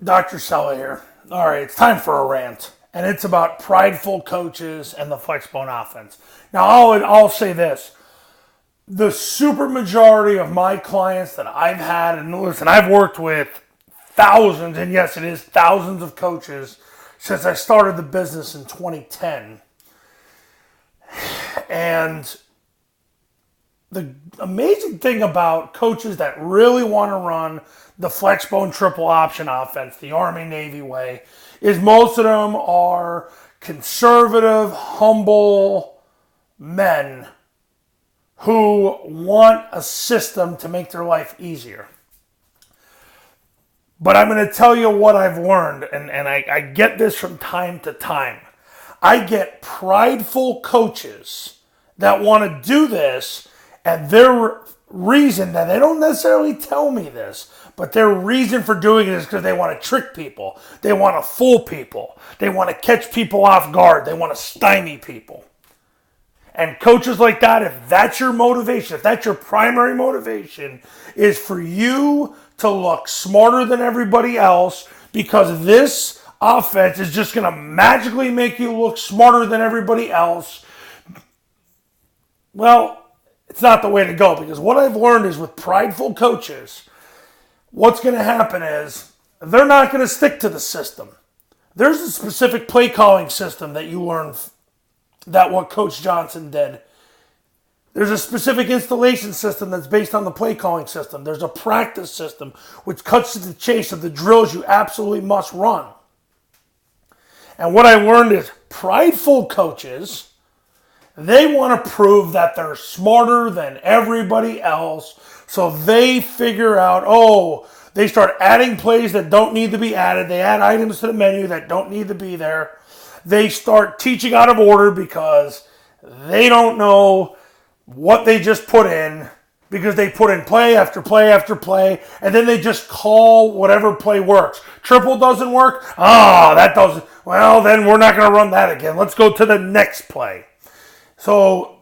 Dr. Cella here. All right, it's time for a rant, and it's about prideful coaches and the Flexbone offense. Now, I'll say this. The super majority of my clients that I've had, and listen, I've worked with thousands, and yes, it is thousands of coaches since I started the business in 2010. And the amazing thing about coaches that really want to run the Flexbone triple option offense, the Army Navy way, is most of them are conservative, humble men who want a system to make their life easier. But I'm going to tell you what I've learned, and I get this from time to time. I get prideful coaches that want to do this, and their reason that they don't necessarily tell me this, but their reason for doing it is because they want to trick people. They want to fool people. They want to catch people off guard. They want to stymie people. And coaches like that, if that's your motivation, if that's your primary motivation, is for you to look smarter than everybody else because this offense is just going to magically make you look smarter than everybody else, well, it's not the way to go, because what I've learned is with prideful coaches, what's going to happen is they're not going to stick to the system. There's a specific play calling system that you learn that what Coach Johnson did. There's a specific installation system that's based on the play calling system. There's a practice system which cuts to the chase of the drills you absolutely must run. And what I learned is prideful coaches, they want to prove that they're smarter than everybody else. So they figure out, they start adding plays that don't need to be added. They add items to the menu that don't need to be there. They start teaching out of order because they don't know what they just put in, because they put in play after play after play, and then they just call whatever play works. Triple doesn't work? That doesn't. Well, then we're not going to run that again. Let's go to the next play. So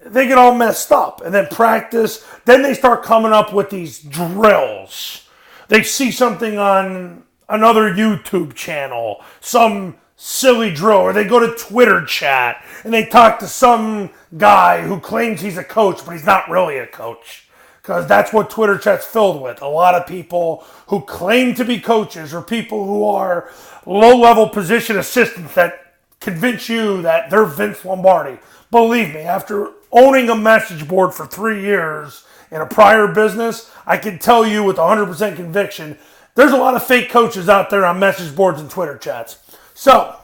they get all messed up, and then practice. Then they start coming up with these drills. They see something on another YouTube channel, some silly drill, or they go to Twitter chat and they talk to some guy who claims he's a coach, but he's not really a coach. Because that's what Twitter chat's filled with. A lot of people who claim to be coaches, or people who are low-level position assistants that convince you that they're Vince Lombardi. Believe me, after owning a message board for 3 years in a prior business, I can tell you with 100% conviction, there's a lot of fake coaches out there on message boards and Twitter chats. So,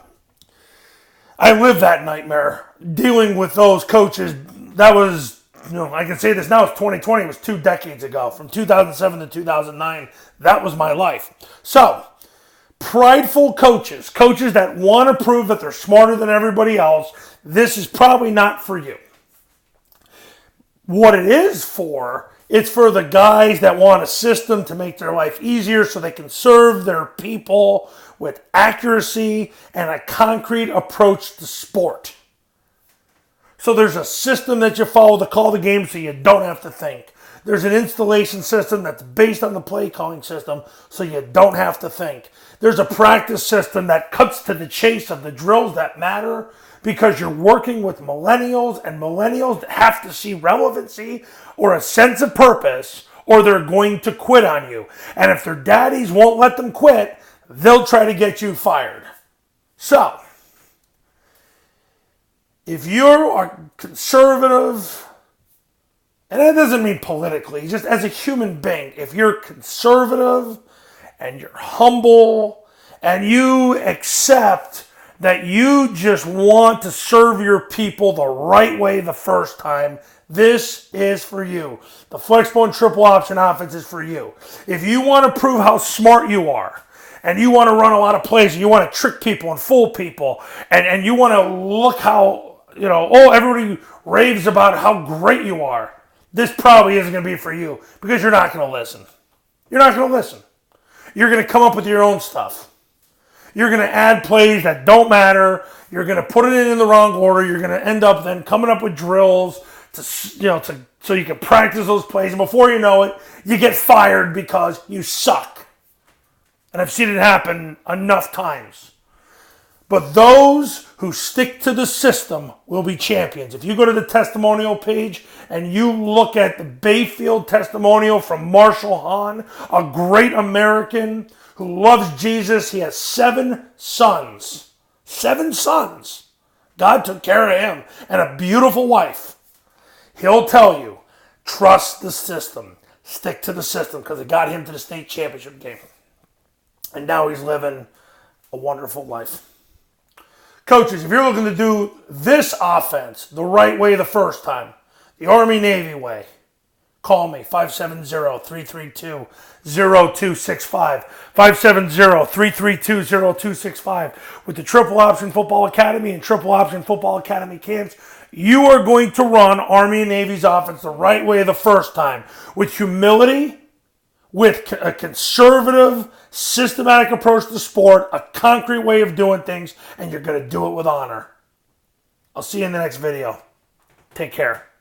I lived that nightmare dealing with those coaches. That was, I can say this now, it's 2020, it was 2 decades ago. From 2007 to 2009, that was my life. So, prideful coaches that want to prove that they're smarter than everybody else, this is probably not for you. What it is for, it's for the guys that want a system to make their life easier so they can serve their people with accuracy and a concrete approach to sport. So there's a system that you follow to call the game so you don't have to think. There's an installation system that's based on the play calling system so you don't have to think. There's a practice system that cuts to the chase of the drills that matter, because you're working with millennials, and millennials have to see relevancy or a sense of purpose, or they're going to quit on you. And if their daddies won't let them quit, they'll try to get you fired. So, if you're conservative, and that doesn't mean politically, just as a human being, if you're conservative and you're humble and you accept that you just want to serve your people the right way the first time, this is for you. The Flexbone triple option offense is for you. If you want to prove how smart you are, and you want to run a lot of plays, and you want to trick people and fool people, and you want to look how, everybody raves about how great you are, this probably isn't going to be for you, because you're not going to listen. You're not going to listen. You're going to come up with your own stuff. You're going to add plays that don't matter. You're going to put it in the wrong order. You're going to end up then coming up with drills so you can practice those plays. And before you know it, you get fired because you suck. And I've seen it happen enough times. But those who stick to the system will be champions. If you go to the testimonial page and you look at the Bayfield testimonial from Marshall Hahn, a great American who loves Jesus, he has 7 sons. 7 sons. God took care of him. And a beautiful wife. He'll tell you, trust the system. Stick to the system because it got him to the state championship game. And now he's living a wonderful life. Coaches, if you're looking to do this offense the right way the first time, the Army-Navy way, call me, 570-332-0265. 570-332-0265. With the Triple Option Football Academy and Triple Option Football Academy camps, you are going to run Army and Navy's offense the right way the first time. With humility, with a conservative, systematic approach to sport, a concrete way of doing things, and you're going to do it with honor. I'll see you in the next video. Take care.